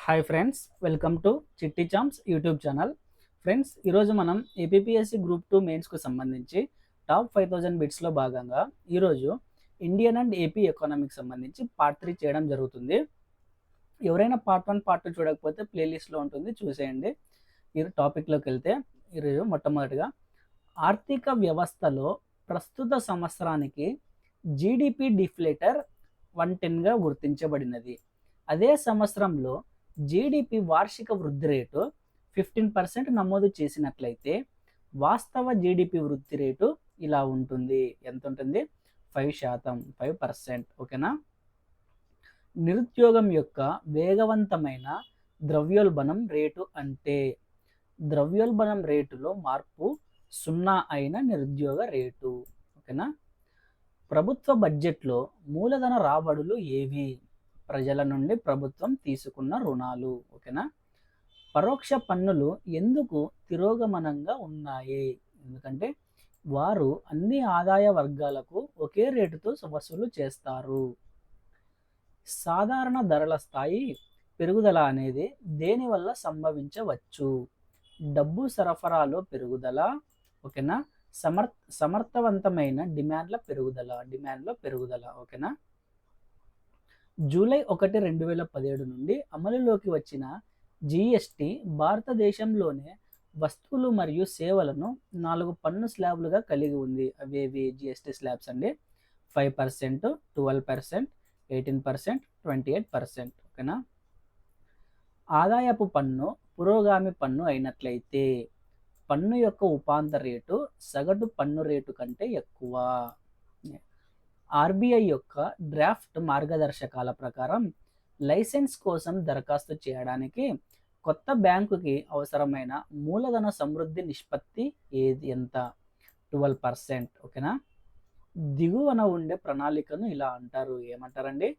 Hi friends, welcome to చిట్టి Champs YouTube channel. Friends, ఈరోజు మనం ఏపీపీఎస్సీ గ్రూప్ 2 మెయిన్స్కు సంబంధించి టాప్ 5000 బిట్స్లో భాగంగా ఈరోజు ఇండియన్ అండ్ ఏపీ ఎకానమీకి సంబంధించి పార్ట్ 3 చేయడం జరుగుతుంది. ఎవరైనా పార్ట్ 1 పార్ట్ 2 చూడకపోతే ప్లేలిస్ట్లో ఉంటుంది, చూసేయండి. ఈ టాపిక్లోకి వెళ్తే ఈరోజు మొట్టమొదటిగా ఆర్థిక వ్యవస్థలో ప్రస్తుత సంవత్సరానికి జీడిపి డిఫ్లేటర్ 110గా గుర్తించబడినది. అదే సంవత్సరంలో జీడిపి వార్షిక వృద్ధి రేటు 15% నమోదు చేసినట్లయితే వాస్తవ జీడిపి వృద్ధి రేటు ఇలా ఉంటుంది. ఎంత ఉంటుంది? 5%, 5%. ఓకేనా? నిరుద్యోగం యొక్క వేగవంతమైన ద్రవ్యోల్బణం రేటు అంటే ద్రవ్యోల్బణం రేటులో మార్పు 0 అయిన నిరుద్యోగ రేటు. ఓకేనా? ప్రభుత్వ బడ్జెట్లో మూలధన రాబడులు ఏవి? ప్రజల నుండి ప్రభుత్వం తీసుకున్న రుణాలు. ఓకేనా? పరోక్ష పన్నులు ఎందుకు తిరోగమనంగా ఉన్నాయి? ఎందుకంటే వారు అన్ని ఆదాయ వర్గాలకు ఒకే రేటుతో వసూలు చేస్తారు. సాధారణ ధరల స్థాయి పెరుగుదల అనేది దేనివల్ల సంభవించవచ్చు? డబ్బు సరఫరాలో పెరుగుదల. ఓకేనా? సమర్థవంతమైన డిమాండ్లో పెరుగుదల. ఓకేనా? జూలై 1, 2017 నుండి అమలులోకి వచ్చిన జిఎస్టి భారతదేశంలోనే వస్తువులు మరియు సేవలను 4 పన్ను స్లాబ్లుగా కలిగి ఉంది. అవేవి జిఎస్టి స్లాబ్స్ అండి? 5%, 12%, 18%, 28%. ఓకేనా? ఆదాయపు పన్ను పురోగామి పన్ను అయినట్లయితే పన్ను యొక్క ఉపాంత రేటు సగటు పన్ను రేటు కంటే ఎక్కువ. ఆర్బీఐ యొక్క డ్రాఫ్ట్ మార్గదర్శకాల ప్రకారం లైసెన్స్ కోసం దరఖాస్తు చేయడానికి కొత్త బ్యాంకుకి అవసరమైన మూలధన సమృద్ధి నిష్పత్తి ఎంత? 12%. ఓకేనా? దిగువన ఉండే ప్రణాళికను ఇలా అంటారు. ఏమంటారండి?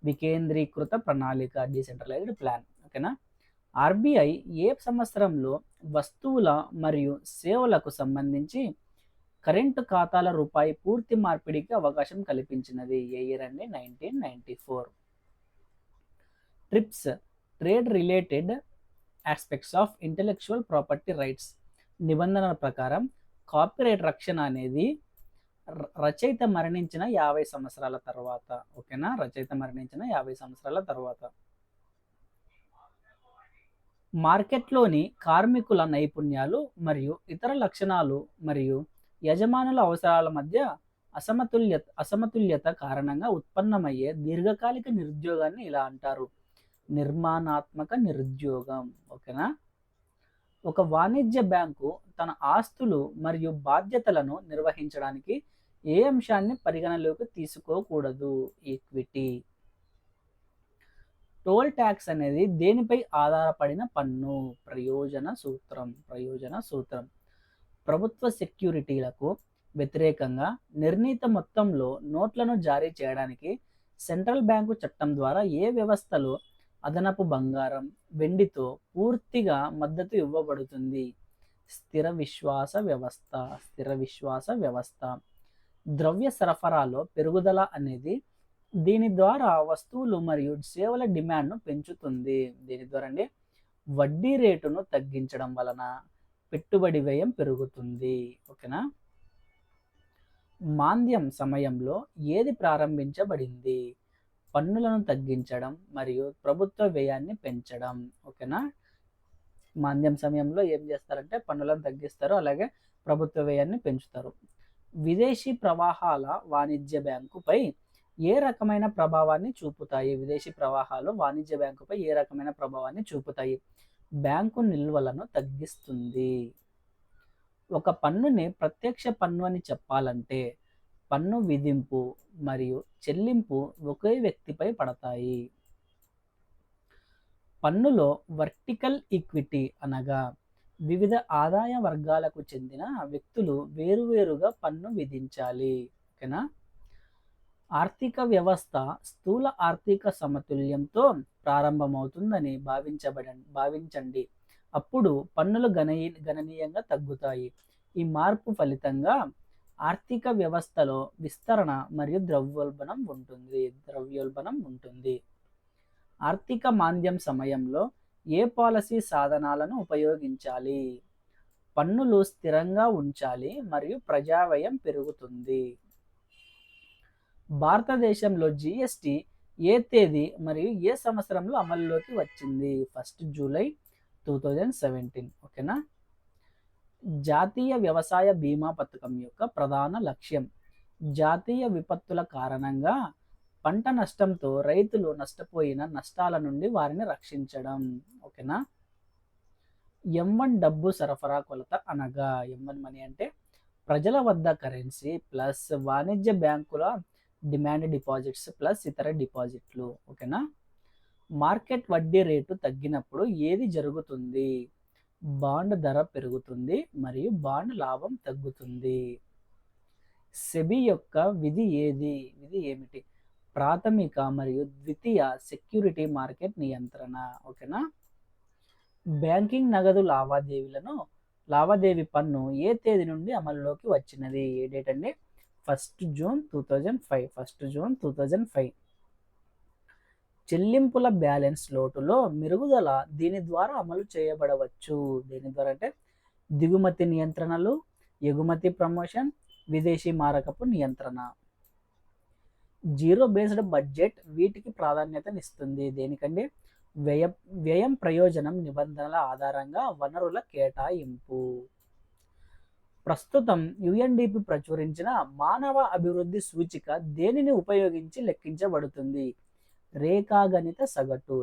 వికేంద్రీకృత ప్రణాళిక, డీసెంట్రలైజ్డ్ ప్లాన్. ఓకేనా? ఆర్బీఐ ఏ సంవత్సరంలో వస్తువుల మరియు సేవలకు సంబంధించి కరెంటు ఖాతాల రూపాయి పూర్తి మార్పిడికి అవకాశం కల్పించినది? ఏ ఇయర్ అండి? 1994. Trips, trade related aspects of intellectual property rights నిబంధనల ప్రకారం కాపీరైట్ రక్షణ అనేది రచయిత మరణించిన 50 సంవత్సరాల తర్వాత. ఓకేనా? రచయిత మరణించిన 50 సంవత్సరాల తర్వాత. మార్కెట్లోని కార్మికుల నైపుణ్యాలు మరియు ఇతర లక్షణాలు మరియు యజమానుల అవసరాల మధ్య అసమతుల్యత కారణంగా ఉత్పన్నమయ్యే దీర్ఘకాలిక నిరుద్యోగాన్ని ఇలా అంటారు. నిర్మాణాత్మక నిరుద్యోగం. ఓకేనా? ఒక వాణిజ్య బ్యాంకు తన ఆస్తులు మరియు బాధ్యతలను నిర్వహించడానికి ఏ అంశాన్ని పరిగణలోకి తీసుకోకూడదు? ఈక్విటీ. టోల్ ట్యాక్స్ అనేది దేనిపై ఆధారపడిన పన్ను? ప్రయోజన సూత్రం. ప్రభుత్వ సెక్యూరిటీలకు వ్యతిరేకంగా నిర్ణీత మొత్తంలో నోట్లను జారీ చేయడానికి సెంట్రల్ బ్యాంకు చట్టం ద్వారా ఏ వ్యవస్థలో అదనపు బంగారం, వెండితో పూర్తిగా మద్దతు ఇవ్వబడుతుంది? స్థిర విశ్వాస వ్యవస్థ. ద్రవ్య సరఫరాలో పెరుగుదల అనేది దీని ద్వారా వస్తువులు మరియు సేవల డిమాండ్ను పెంచుతుంది. దీని ద్వారా అండి వడ్డీ రేటును తగ్గించడం వలన పెట్టుబడి వ్యయం పెరుగుతుంది. ఓకేనా? మాంద్యం సమయంలో ఏది ప్రారంభించబడింది? పన్నులను తగ్గించడం మరియు ప్రభుత్వ వ్యయాన్ని పెంచడం. ఓకేనా? మాంద్యం సమయంలో ఏం చేస్తారంటే పన్నులను తగ్గిస్తారు, అలాగే ప్రభుత్వ వ్యయాన్ని పెంచుతారు. విదేశీ ప్రవాహాల వాణిజ్య బ్యాంకుపై ఏ రకమైన ప్రభావాన్ని చూపుతాయి? విదేశీ ప్రవాహాలు వాణిజ్య బ్యాంకుపై ఏ రకమైన ప్రభావాన్ని చూపుతాయి? బ్యాంకు నిల్వలను తగ్గిస్తుంది. ఒక పన్నుని ప్రత్యక్ష పన్ను అని చెప్పాలంటే పన్ను విధింపు మరియు చెల్లింపు ఒకే వ్యక్తిపై పడతాయి. పన్నులో వర్టికల్ ఈక్విటీ అనగా వివిధ ఆదాయ వర్గాలకు చెందిన వ్యక్తులు వేరువేరుగా పన్ను విధించాలి. ఓకేనా? ఆర్థిక వ్యవస్థ స్థూల ఆర్థిక సమతుల్యంతో ప్రారంభమవుతుందని భావించండి. అప్పుడు పన్నులు గణనీయంగా తగ్గుతాయి. ఈ మార్పు ఫలితంగా ఆర్థిక వ్యవస్థలో విస్తరణ మరియు ద్రవ్యోల్బణం ఉంటుంది. ఆర్థిక మాంద్యం సమయంలో ఏ పాలసీ సాధనాలను ఉపయోగించాలి? పన్నులు స్థిరంగా ఉంచాలి మరియు ప్రజావ్యయం పెరుగుతుంది. భారతదేశంలో జీఎస్టీ ఏ తేదీ మరియు ఏ సంవత్సరంలో అమల్లోకి వచ్చింది? 1 జూలై 2017. ఓకేనా. జాతీయ వ్యవసాయ బీమా పథకం యొక్క ప్రధాన లక్ష్యం జాతీయ విపత్తుల కారణంగా పంట నష్టంతో రైతులు నష్టపోయిన నష్టాల నుండి వారిని రక్షించడం. ఓకేనా. M1 డబ్బు సరఫరా కొలత అనగా M1 మనీ అంటే ప్రజల వద్ద కరెన్సీ ప్లస్ వాణిజ్య బ్యాంకుల డిమాండ్ డిపాజిట్స్ ప్లస్ ఇతర డిపాజిట్లు. ఓకేనా. మార్కెట్ వడ్డీ రేటు తగ్గినప్పుడు ఏది జరుగుతుంది? బాండ్ ధర పెరుగుతుంది మరియు బాండ్ లాభం తగ్గుతుంది. సెబీ యొక్క విధి ఏమిటి? ప్రాథమిక మరియు ద్వితీయ సెక్యూరిటీ మార్కెట్ నియంత్రణ. ఓకేనా. బ్యాంకింగ్ నగదు లావాదేవీ పన్ను ఏ తేదీ నుండి అమల్లోకి వచ్చినది? ఏ డేట్ అండి? 1 జూన్ 2005. చెల్లింపుల బ్యాలెన్స్ లోటులో మెరుగుదల దీని ద్వారా అమలు చేయబడవచ్చు. దేని ద్వారా అంటే దిగుమతి నియంత్రణలు, ఎగుమతి ప్రమోషన్, విదేశీ మారకపు నియంత్రణ. జీరో బేస్డ్ బడ్జెట్ వీటికి ప్రాధాన్యతనిస్తుంది. దేనికండి? వ్యయం ప్రయోజనం నిబంధనల ఆధారంగా వనరుల కేటాయింపు. ప్రస్తుతం యుఎన్డిపి ప్రచురించిన మానవ అభివృద్ధి సూచిక దేనిని ఉపయోగించి లెక్కించబడుతుంది? రేఖాగణిత సగటు.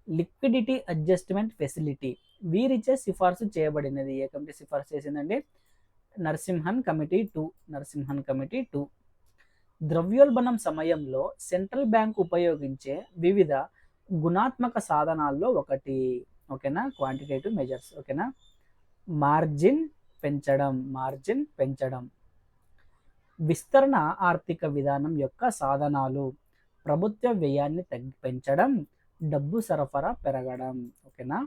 లిక్విడిటీ అడ్జస్ట్మెంట్ ఫెసిలిటీ వీరిచే సిఫార్సు చేయబడినది. ఏ కమిటీ సిఫార్సు చేసిందండి? నరసింహన్ కమిటీ 2. ద్రవ్యోల్బణం సమయంలో సెంట్రల్ బ్యాంక్ ఉపయోగించే వివిధ గుణాత్మక సాధనాల్లో ఒకటి. ఓకేనా. Quantitative measures. ఓకేనా. మార్జిన్ పెంచడం. విస్తరణ ఆర్థిక విధానం యొక్క సాధనాలు ప్రభుత్వ వ్యయాన్ని పెంచడం, డబ్బు సరఫరా పెరగడం. ఓకేనా.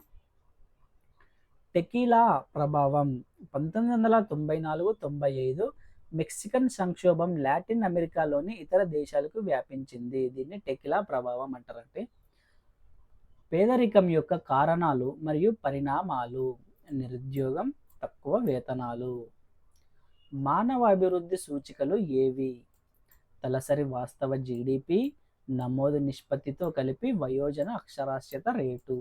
టెకీలా ప్రభావం 1994-95 మెక్సికన్ సంక్షోభం లాటిన్ అమెరికాలోని ఇతర దేశాలకు వ్యాపించింది. దీన్ని టెకీలా ప్రభావం అంటారంటే. పేదరికం యొక్క కారణాలు మరియు పరిణామాలు నిరుద్యోగం, తక్కువ వేతనాలు. మానవ అభివృద్ధి సూచికలు ఏవి? తలసరి వాస్తవ జీడిపి, నమోదు నిష్పత్తితో కలిపి వయోజన అక్షరాస్యత రేటు.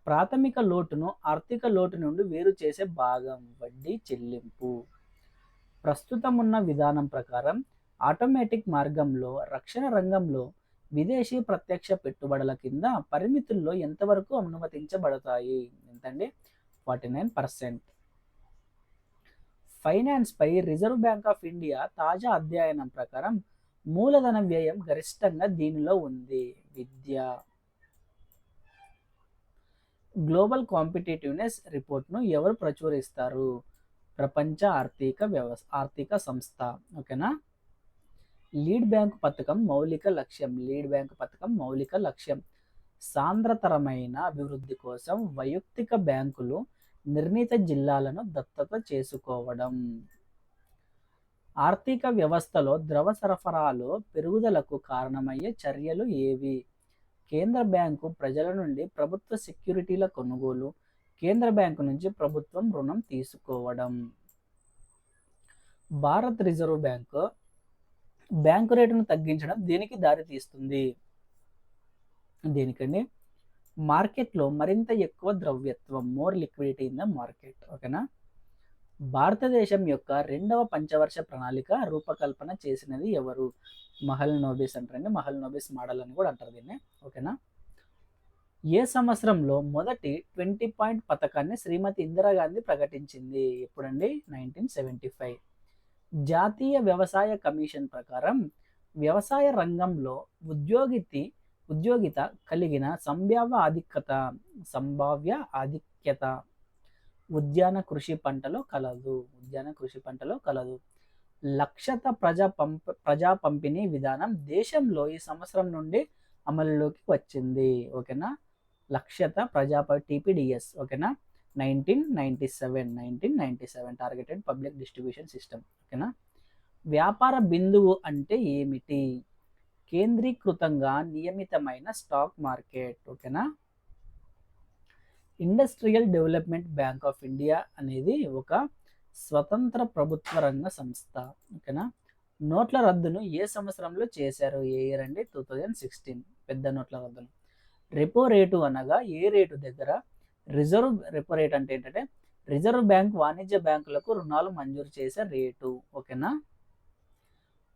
ప్రాథమిక లోటును ఆర్థిక లోటు నుండి వేరు చేసే భాగం వడ్డీ చెల్లింపు. ప్రస్తుతం ఉన్న విధానం ప్రకారం ఆటోమేటిక్ మార్గంలో రక్షణ రంగంలో విదేశీ ప్రత్యక్ష పెట్టుబడుల కింద పరిమితుల్లో ఎంతవరకు అనుమతించబడతాయి? ఎంతండి? 49%. ఫైనాన్స్ పై రిజర్వ్ బ్యాంక్ ఆఫ్ ఇండియా తాజా అధ్యయనం ప్రకారం మూలధన వ్యయం గరిష్టంగా దీనిలో ఉంది. విద్య. గ్లోబల్ కాంపిటేటివ్నెస్ రిపోర్ట్ను ఎవరు ప్రచురిస్తారు? ప్రపంచ ఆర్థిక సంస్థ. ఓకేనా. లీడ్ బ్యాంకు పథకం మౌలిక లక్ష్యం సాంద్రతరమైన అభివృద్ధి కోసం వైయక్తిక బ్యాంకులు నిర్ణీత జిల్లాలను దత్తత చేసుకోవడం. ఆర్థిక వ్యవస్థలో ద్రవ సరఫరాలో పెరుగుదలకు కారణమయ్యే చర్యలు ఏవి? కేంద్ర బ్యాంకు ప్రజల నుండి ప్రభుత్వ సెక్యూరిటీల కొనుగోలు, కేంద్ర బ్యాంకు నుంచి ప్రభుత్వం రుణం తీసుకోవడం. భారత్ రిజర్వ్ బ్యాంకు రేటును తగ్గించడం దేనికి దారి తీస్తుంది? దేనికండి? మార్కెట్లో మరింత ఎక్కువ ద్రవ్యత్వం, more liquidity in the market. ఓకేనా. భారతదేశం యొక్క 2వ పంచవర్ష ప్రణాళిక రూపకల్పన చేసినది ఎవరు? మహల్నోబిస్ అంటారండి. మహల్నోబిస్ మోడల్ అని కూడా అంటారు దీన్ని. ఓకేనా. ఏ సంవత్సరంలో మొదటి 20 పాయింట్ పథకాన్ని శ్రీమతి ఇందిరాగాంధీ ప్రకటించింది? ఎప్పుడండి? 1975. జాతీయ వ్యవసాయ కమిషన్ ప్రకారం వ్యవసాయ రంగంలో ఉద్యోగిత కలిగిన సంభావ్య ఆధిక్యత ఉద్యాన కృషి పంటలో కలదు. లక్షత ప్రజా పంపిణీ విధానం దేశంలో ఈ సంవత్సరం నుండి అమలులోకి వచ్చింది. ఓకేనా. లక్షత TPDS. ఓకేనా. 1997 టార్గెటెడ్ పబ్లిక్ డిస్ట్రిబ్యూషన్ సిస్టమ్. ఓకేనా. వ్యాపార బిందువు అంటే ఏమిటి? కేంద్రీకృతంగా నియమితమైన స్టాక్ మార్కెట్. ఓకేనా. Industrial development bank of India అనేది ఒక స్వతంత్ర ప్రభుత్వ రంగ సంస్థ. ఓకేనా. నోట్ల రద్దును ఏ సంవత్సరంలో చేశారు? ఏ ఇయర్ అండి? 2016 పెద్ద నోట్ల రద్దును. రెపో రేటు అనగా ఏ రేటు దగ్గర రిజర్వ్ రెపో రేట్ అంటే ఏంటంటే రిజర్వ్ బ్యాంక్ వాణిజ్య బ్యాంకులకు రుణాలు మంజూరు చేసే రేటు. ఓకేనా.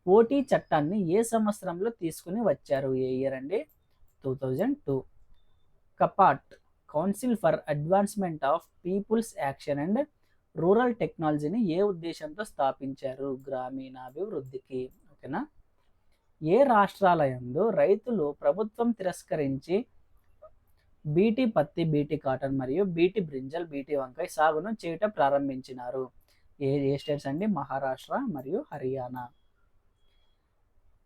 పోటీ చట్టాన్ని ఏ సంవత్సరంలో తీసుకుని వచ్చారు? ఏ ఇయర్ అండి? 2002. CAPART council for advancement of people's action and rural టెక్నాలజీని ఏ ఉద్దేశంతో స్థాపించారు? గ్రామీణాభివృద్ధికి. ఓకేనా. ఏ రాష్ట్రాలయందు రైతులు ప్రభుత్వం తిరస్కరించి బీటీ పత్తి, బీటీ కాటన్ మరియు బీటీ బ్రింజల్, బీటీ వంకాయ సాగును చేయటం ప్రారంభించినారు? ఏ స్టేట్స్ అండి? మహారాష్ట్ర మరియు Haryana.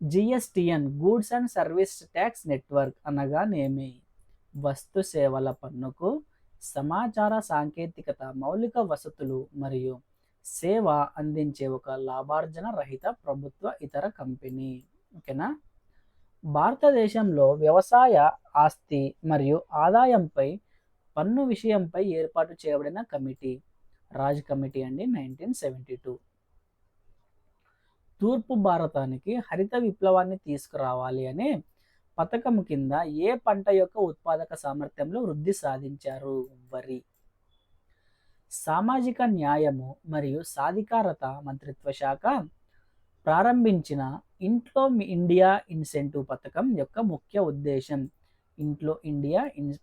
GSTN goods and service tax network అనగానేమి? వస్తు సేవల పన్నుకు సమాచార సాంకేతికత, మౌలిక వసతులు మరియు సేవ అందించే ఒక లాభార్జన రహిత ప్రభుత్వ ఇతర కంపెనీ. ఓకేనా. భారతదేశంలో వ్యవసాయ ఆస్తి మరియు ఆదాయంపై పన్ను విషయంపై ఏర్పాటు చేయబడిన కమిటీ రాజ్ కమిటీ అండి, 1972. తూర్పు భారతానికి హరిత విప్లవాన్ని తీసుకురావాలి అనే పథకం కింద ఏ పంట యొక్క ఉత్పాదక సామర్థ్యంలో వృద్ధి సాధించారు? వరి. సామాజిక న్యాయము మరియు సాధికారత మంత్రిత్వ శాఖ ప్రారంభించిన ఇంట్లో ఇండియా ఇన్సెంటివ్ పథకం యొక్క ముఖ్య ఉద్దేశం.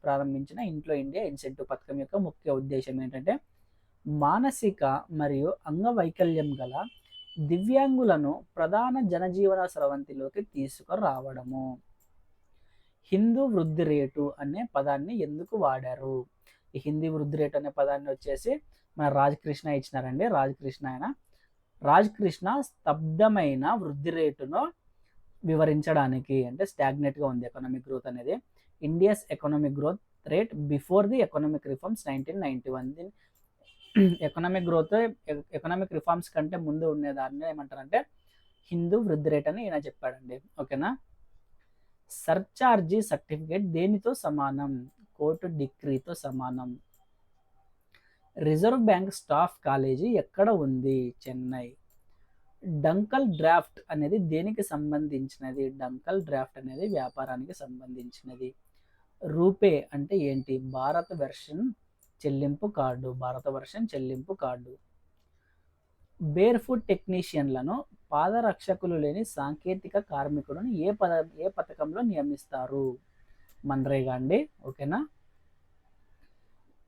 ప్రారంభించిన ఇంట్లో ఇండియా ఇన్సెంటివ్ పథకం యొక్క ముఖ్య ఉద్దేశం ఏంటంటే మానసిక మరియు అంగవైకల్యం గల దివ్యాంగులను ప్రధాన జనజీవన స్రవంతిలోకి తీసుకురావడము. హిందూ వృద్ధి రేటు అనే పదాన్ని ఎందుకు వాడారు? ఈ హిందీ వృద్ధి రేటు అనే పదాన్ని వచ్చేసి మన రాజకృష్ణ ఇచ్చినారండి. రాజకృష్ణ స్తబ్దమైన వృద్ధి రేటును వివరించడానికి, అంటే స్టాగ్నెట్గా ఉంది ఎకనామిక్ గ్రోత్ అనేది. India's economic growth rate before the economic reforms 1991. Economic reforms కంటే ముందు ఉండేదాన్ని ఏమంటారంటే హిందూ వృద్ధి రేట్ అని ఈయన చెప్పాడండి. ఓకేనా. సర్చార్జీ సర్టిఫికేట్ దేనితో సమానం? కోర్టు డిగ్రీతో సమానం. రిజర్వ్ బ్యాంక్ స్టాఫ్ కాలేజీ ఎక్కడ ఉంది? చెన్నై. డంకల్ డ్రాఫ్ట్ అనేది దేనికి సంబంధించినది? డంకల్ డ్రాఫ్ట్ అనేది వ్యాపారానికి సంబంధించినది. రూపే అంటే ఏంటి? భారత వర్షన్ చెల్లింపు కార్డు. బేర్ ఫుట్ టెక్నీషియన్లను, పాదరక్షకులు లేని సాంకేతిక కార్మికులను ఏ పథకంలో నియమిస్తారు? మన్రేగా అండి. ఓకేనా.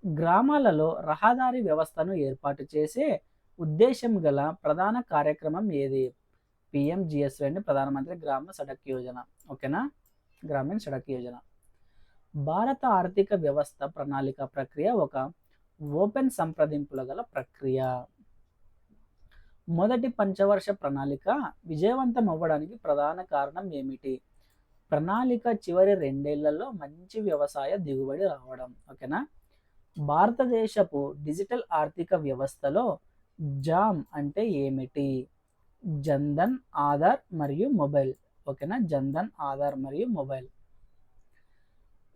గ్రామాలలో రహదారి వ్యవస్థను ఏర్పాటు చేసే ఉద్దేశం గల ప్రధాన కార్యక్రమం ఏది? పిఎంజిఎస్వై అండి, ప్రధానమంత్రి గ్రామ సడక్ యోజన. ఓకేనా. గ్రామీణ సడక్ యోజన. భారత ఆర్థిక వ్యవస్థ ప్రణాళిక ప్రక్రియ ఒక ఓపెన్ సంప్రదింపుల గల ప్రక్రియ. మొదటి పంచవర్ష ప్రణాళిక విజయవంతం అవ్వడానికి ప్రధాన కారణం ఏమిటి? ప్రణాళిక చివరి 2 ఏళ్లలో మంచి వ్యవసాయ దిగుబడి రావడం. ఓకేనా. భారతదేశపు డిజిటల్ ఆర్థిక వ్యవస్థలో జామ్ అంటే ఏమిటి? జన్ధన్, ఆధార్ మరియు మొబైల్. ఓకేనా. జన్ధన్, ఆధార్ మరియు మొబైల్.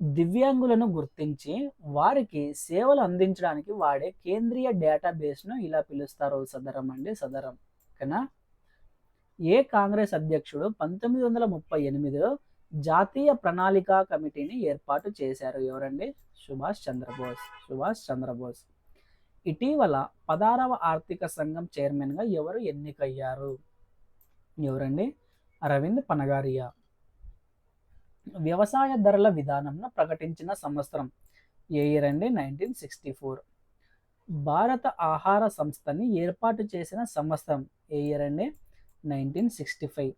దివ్యాంగులను గుర్తించి వారికి సేవలు అందించడానికి వాడే కేంద్రీయ డేటాబేస్ను ఇలా పిలుస్తారు? సదరం అండి, సదరం. ఓకేనా. ఏ కాంగ్రెస్ అధ్యక్షుడు 1938లో జాతీయ ప్రణాళికా కమిటీని ఏర్పాటు చేశారు? ఎవరండి? సుభాష్ చంద్రబోస్. ఇటీవల 16వ ఆర్థిక సంఘం చైర్మన్గా ఎవరు ఎన్నికయ్యారు? ఎవరండి? అరవింద్ పనగారియా. వ్యవసాయ ధరల విధానంను ప్రకటించిన సంవత్సరం? ఏ ఇయర్ అండి? 1964. భారత ఆహార సంస్థని ఏర్పాటు చేసిన సంవత్సరం? ఏ ఇయర్ అండి? 1965.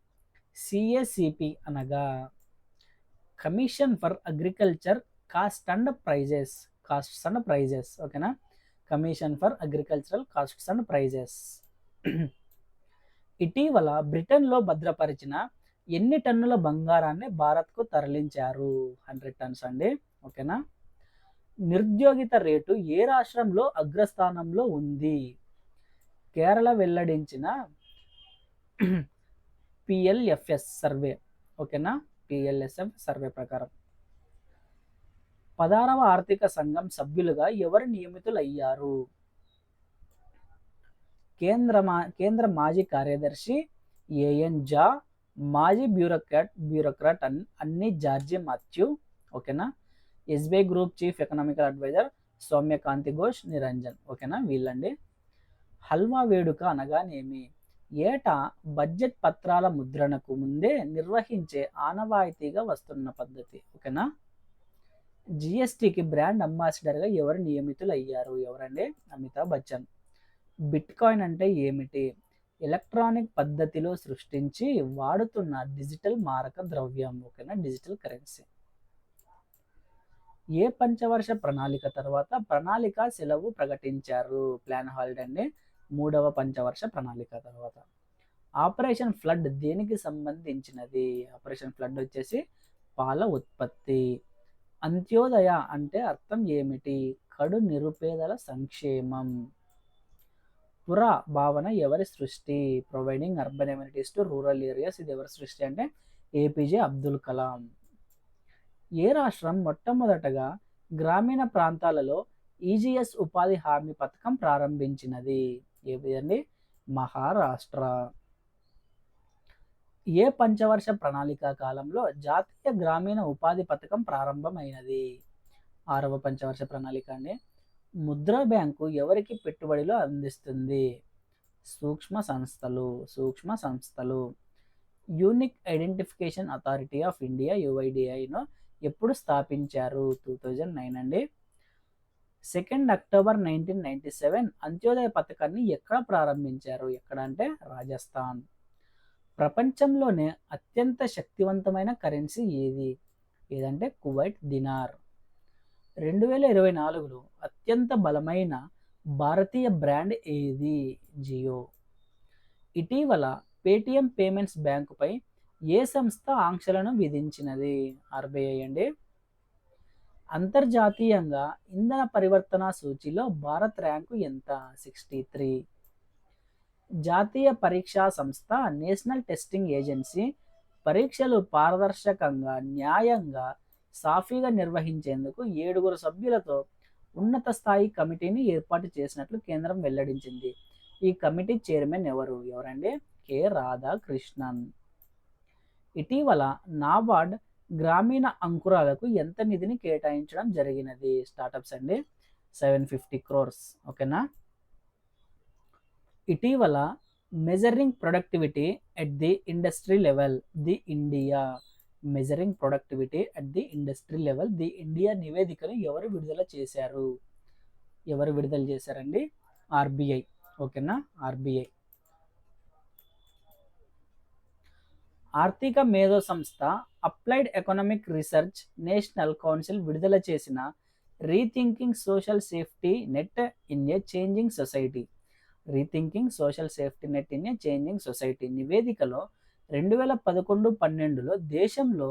సిఏసిపి అనగా commission for agriculture cost and prices. ఓకేనా. Commission for agricultural costs and prices. ఇటీవల బ్రిటన్లో భద్రపరిచిన ఎన్ని టన్నుల బంగారాన్ని భారత్కు తరలించారు? 100 టన్స్ అండి. ఓకేనా. నిరుద్యోగిత రేటు ఏ రాష్ట్రంలో అగ్రస్థానంలో ఉంది? కేరళ వెల్లడించిన పిఎల్ఎఫ్ఎస్ సర్వే ఓకేనా, PLSF సర్వే ప్రకారం. 16వ ఆర్థిక సంఘం సభ్యులుగా ఎవరు నియమితులయ్యారు? కేంద్ర మాజీ కార్యదర్శి ఏఎన్ జా, మాజీ బ్యూరోక్రాట్ అన్ని జార్జి మాథ్యూ. ఓకేనా, SBI group chief economical adviser Soumyakanti Ghosh Niranjan. ఓకేనా, వీళ్ళండి. హల్వా వేడుక అనగానేమి? ఏటా బడ్జెట్ పత్రాల ముద్రణకు ముందే నిర్వహించే ఆనవాయితీగా వస్తున్న పద్ధతి. ఓకేనా, GSTకి బ్రాండ్ అంబాసిడర్గా ఎవరు నియమితులయ్యారు? ఎవరండి? అమితాబ్ బచ్చన్. బిట్కాయిన్ అంటే ఏమిటి? ఎలక్ట్రానిక్ పద్ధతిలో సృష్టించి వాడుతున్న డిజిటల్ మారక ద్రవ్యం. ఓకేనా, డిజిటల్ కరెన్సీ. ఏ పంచవర్ష ప్రణాళిక తర్వాత ప్రణాళిక సెలవు ప్రకటించారు? ప్లాన్ హాలిడే అండి, 3వ పంచవర్ష ప్రణాళిక తర్వాత. ఆపరేషన్ ఫ్లడ్ దేనికి సంబంధించినది? ఆపరేషన్ ఫ్లడ్ వచ్చేసి పాల ఉత్పత్తి. అంత్యోదయ అంటే అర్థం ఏమిటి? కడు నిరుపేదల సంక్షేమం. పుర భావన ఎవరి సృష్టి? Providing urban amenities to rural areas. ఇది ఎవరి సృష్టి అంటే APJ అబ్దుల్ కలాం. ఏ రాష్ట్రం మొట్టమొదటగా గ్రామీణ ప్రాంతాలలో EGS ఉపాధి హామీ పథకం ప్రారంభించినది? ఏదండి? మహారాష్ట్ర. ఏ పంచవర్ష ప్రణాళిక కాలంలో జాతీయ గ్రామీణ ఉపాధి పథకం ప్రారంభమైనది? 6వ పంచవర్ష ప్రణాళిక అండి. ముద్రా బ్యాంకు ఎవరికి పెట్టుబడులు అందిస్తుంది? సూక్ష్మ సంస్థలు. Unique identification authority of India UIDIను ఎప్పుడు స్థాపించారు? 2009 అండి. 2 అక్టోబర్ 1997 అంత్యోదయ పథకాన్ని ఎక్కడ ప్రారంభించారు? ఎక్కడ అంటే రాజస్థాన్. ప్రపంచంలోనే అత్యంత శక్తివంతమైన కరెన్సీ ఏది? ఏదంటే కువైట్ దినార్. 2024లో అత్యంత బలమైన భారతీయ బ్రాండ్ ఏది? జియో. ఇటీవల పేటిఎం పేమెంట్స్ బ్యాంకుపై ఏ సంస్థ ఆంక్షలను విధించినది? RBI అండి. అంతర్జాతీయంగా ఇంధన పరివర్తన సూచీలో భారత్ ర్యాంకు ఎంత? 63. జాతీయ పరీక్షా సంస్థ నేషనల్ టెస్టింగ్ ఏజెన్సీ పరీక్షలు పారదర్శకంగా, న్యాయంగా, సాఫీగా నిర్వహించేందుకు 7 సభ్యులతో ఉన్నత స్థాయి కమిటీని ఏర్పాటు చేసినట్లు కేంద్రం వెల్లడించింది. ఈ కమిటీ చైర్మన్ ఎవరండి? K. రాధాకృష్ణన్. ఇటీవల నాబార్డ్ గ్రామీణ అంకురాలకు ఎంత నిధిని కేటాయించడం జరిగినది? స్టార్టప్స్ అండి, 750 crores. ఓకేనా. ఇటీవల measuring productivity at the industry level the India నివేదికను ఎవరు విడుదల చేశారండి? RBI. ఓకేనా, RBI. ఆర్థిక మేధో సంస్థ applied economic research national council విడుదల చేసిన rethinking social safety net in a changing society నివేదికలో 2011-12లో దేశంలో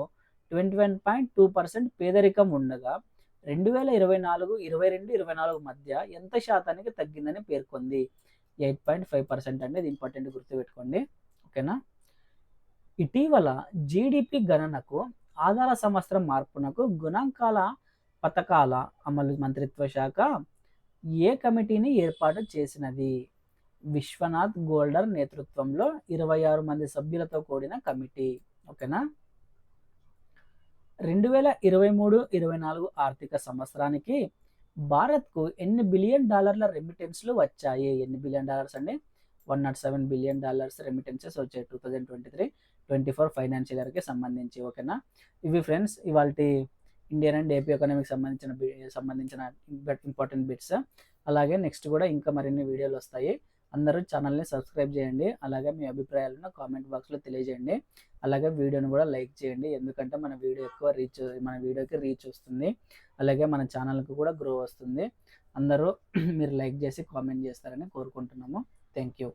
21.2% పేదరికం ఉండగా 2024 మధ్య ఎంత శాతానికి తగ్గిందని పేర్కొంది? 8.5% అంటే ఇది ఇంపార్టెంట్, గుర్తుపెట్టుకోండి. ఓకేనా. ఇటీవల GDP గణనకు ఆధార సంవత్సరం మార్పునకు గణాంకాల పథకాల అమలు మంత్రిత్వ శాఖ ఏ కమిటీని ఏర్పాటు చేసినది? విశ్వనాథ్ గోల్డర్ నేతృత్వంలో 26 మంది సభ్యులతో కూడిన కమిటీ. ఓకేనా. 2023-24 ఆర్థిక సంవత్సరానికి భారత్కు ఎన్ని బిలియన్ డాలర్ల రెమిటెన్స్లు వచ్చాయి? ఎన్ని బిలియన్ డాలర్స్ అండి? $107 బిలియన్ రెమిటెన్సెస్ వచ్చాయి 2023-24 ఫైనాన్షియల్ ఇయర్కి సంబంధించి. ఓకేనా. ఇవి ఫ్రెండ్స్ ఇవాళ ఇండియన్ అండ్ AP ఎకనామిక్ సంబంధించిన ఇంపార్టెంట్ బిట్స్. అలాగే నెక్స్ట్ కూడా ఇంకా మరిన్ని వీడియోలు వస్తాయి. అందరూ ఛానల్ని సబ్స్క్రైబ్ చేయండి. అలాగే మీ అభిప్రాయాలను కామెంట్ బాక్స్లో తెలియజేయండి. అలాగే వీడియోని కూడా లైక్ చేయండి, ఎందుకంటే మన వీడియోకి రీచ్ వస్తుంది. అలాగే మన ఛానల్కి కూడా గ్రో వస్తుంది. అందరూ మీరు లైక్ చేసి కామెంట్ చేస్తారని కోరుకుంటున్నాము. Thank you.